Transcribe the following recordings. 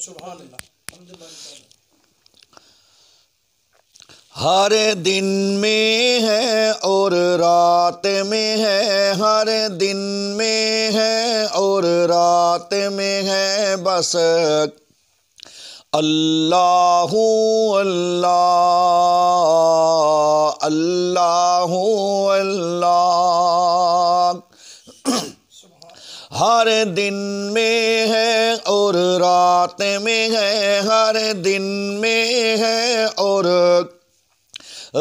سبحان اللہ۔ ہر دن میں ہے اور رات میں ہے، ہر دن میں ہے اور رات میں ہے، بس اللہ اللہ اللہ اللہ۔ ہر دن میں ہے اور رات میں ہے، ہر دن میں ہے اور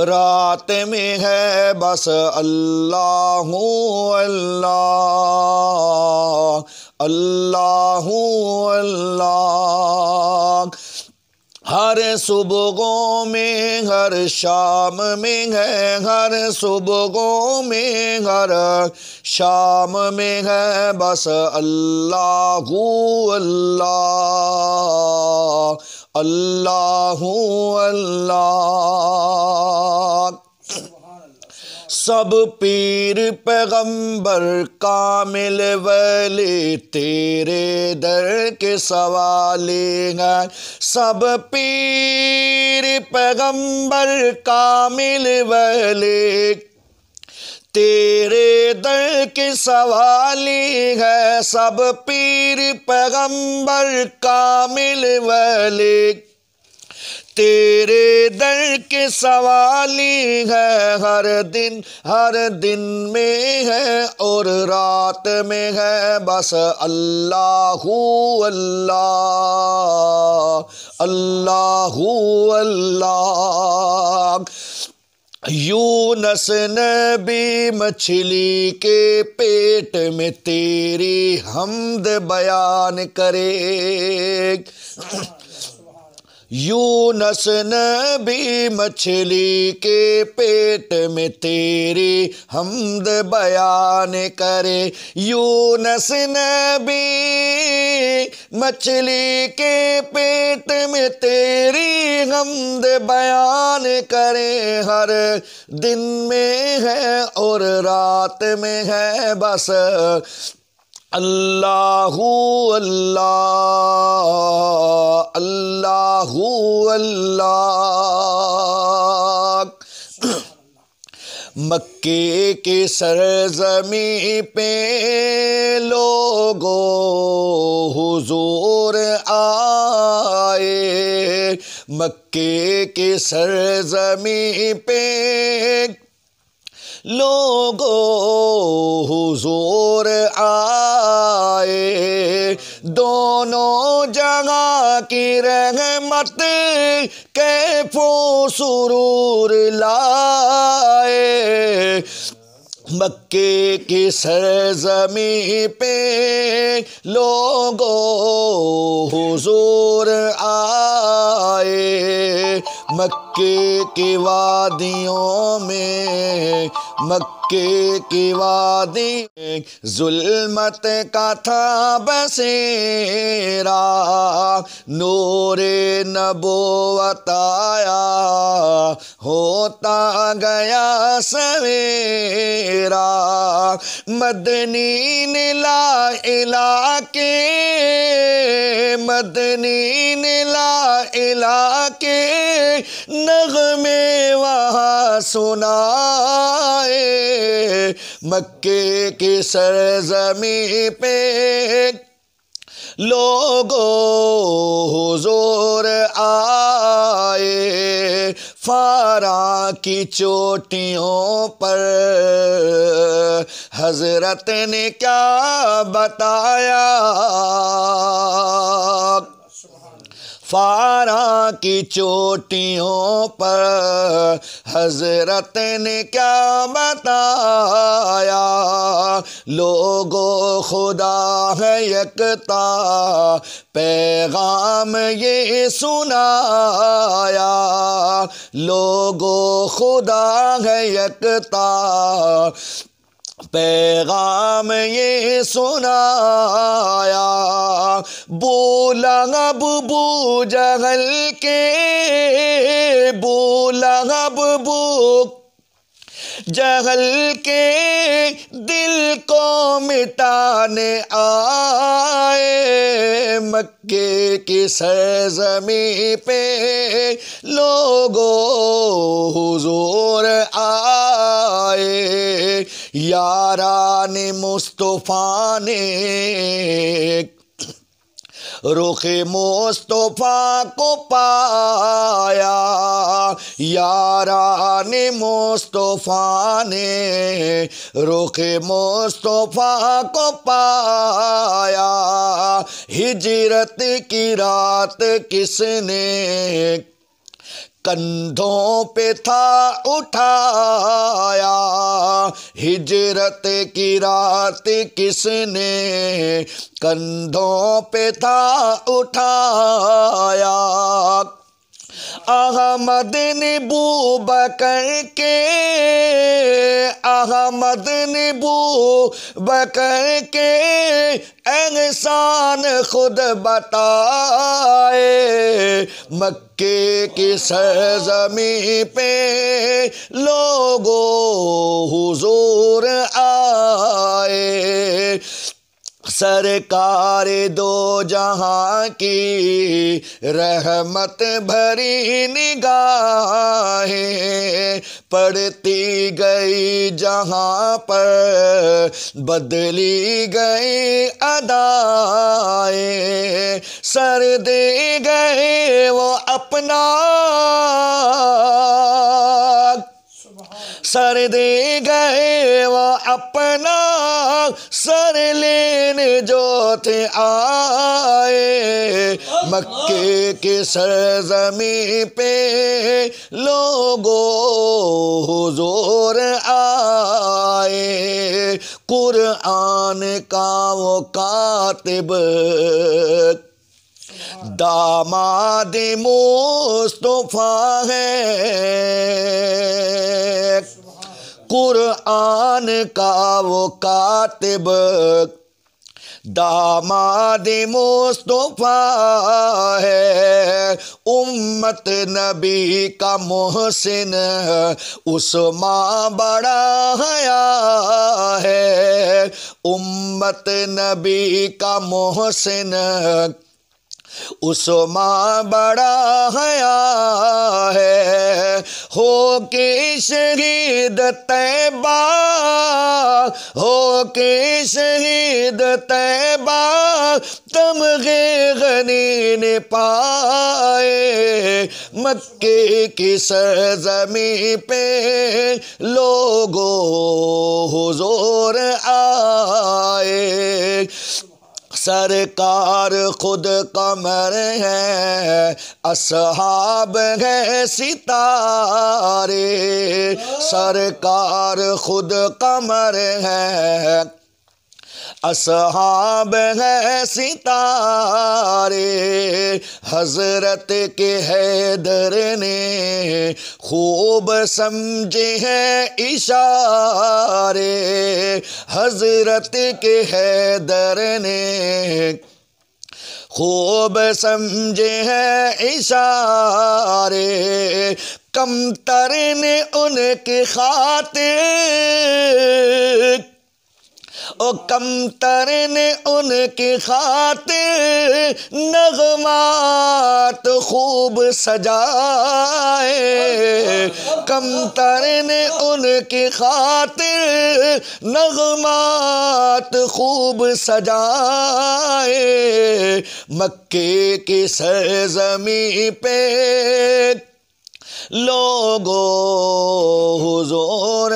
رات میں ہے، بس اللہ اللہ اللہ اللہ۔ ہر صبحوں میں ہر شام میں ہے، ہر صبحوں میں ہر شام میں ہے، بس اللہ اللہ اللہ اللہ۔ سب پیر پیغمبر کامل ولی تیرے در کے سوالی ہیں، سب پیر پیغمبر کامل ولی تیرے در کے سوالی ہے، سب پیر پیغمبر کامل ولی تیرے در کے سوالی ہے، ہر دن میں ہے اور رات میں ہے، بس اللہ اللہ اللہ اللہ۔ یونس نبی مچھلی کے پیٹ میں تیری حمد بیان کرے، یونس نبی مچھلی کے پیٹ میں تیری حمد بیان کرے، یونس نبی مچھلی کے پیٹ میں تیری حمد بیان کرے، ہر دن میں ہے اور رات میں ہے، بس اللہ اللہ اللہ اللہ۔ مکے کے سرزمین پہ لوگوں حضور آئے، مکے کے سرزمین پہ لوگوں حضور آئے، دونوں جگہ کی رحمت کیف و سرور لائے، مکے کی سرزمین پہ لوگوں حضور آئے، مکے کی وادیوں میں، مکے کی وادی میں ظلمت کا تھا بسیرا، نور نبوت آیا ہوتا گیا سویرا، مدنی نے لا الہ کے، مدنی نے لا الہ کے نغمے وہاں سنائے، مکے کی سرزمین پہ لوگوں حضور آئے، فاراں کی چوٹیوں پر حضرت نے کیا بتایا، فاراں کی چوٹیوں پر حضرت نے کیا بتایا، لوگوں خدا ہے یکتا پیغام یہ سنایا، لوگوں خدا ہے یکتا پیغام یہ سنایا، بولا ابو جہل کے، بولا ابو جہل کے دل کو مٹانے آئے، مکے کی سرزمین پہ لوگوں حضور آئے، یاران مصطفیٰ نے رخ مصطفیٰ کو پایا، یاران مصطفیٰ نے رخ مصطفیٰ کو پایا، ہجرت کی رات کس نے کندھوں پہ تھا اٹھایا، ہجرت کی رات کس نے کندھوں پہ تھا اٹھایا، احمد نے بوبکر کے، احمد نے بوبکر کے احسان خود بتائے، مکے کی سرزمین پہ لوگوں حضور آئے، سرکار دو جہاں کی رحمت بھری نگاہیں پڑتی گئی جہاں پر بدلی گئی ادائیں، سر دے گئے وہ اپنا، سر دے گئے وہ اپنا، سر لینے جو تھے آئے، مکے کی سرزمین پہ لوگوں حضور آئے، قرآن کا وہ کاتب داماد مصطفیٰ ہے، قرآن کا وہ کاتب داماد مصطفیٰ ہے، امت نبی کا محسن عثمان بڑا حیا ہے، امت نبی کا محسن عثمان بڑا حیا ہے، ہو کے شہید طیبہ، ہو کے شہید طیبہ تمغے غنی نے پائے، مکے کی سرزمین پہ لوگوں حضور آئے، سرکار خود قمر ہے، اصحاب ہے ستارے، سرکار خود قمر ہے، اصحاب ہے ستارے، حضرت کے حیدر نے خوب سمجھے ہیں اشارے، حضرت کے حیدر نے خوب سمجھے ہیں اشارے، کم تر نے ان کی خاطر، او کم تر نے ان کی خاطر نغمات خوب سجائے، کم تر نے ان کی خاطر نغمات خوب سجائے، مکے کی سرزمین پہ لوگوں حضور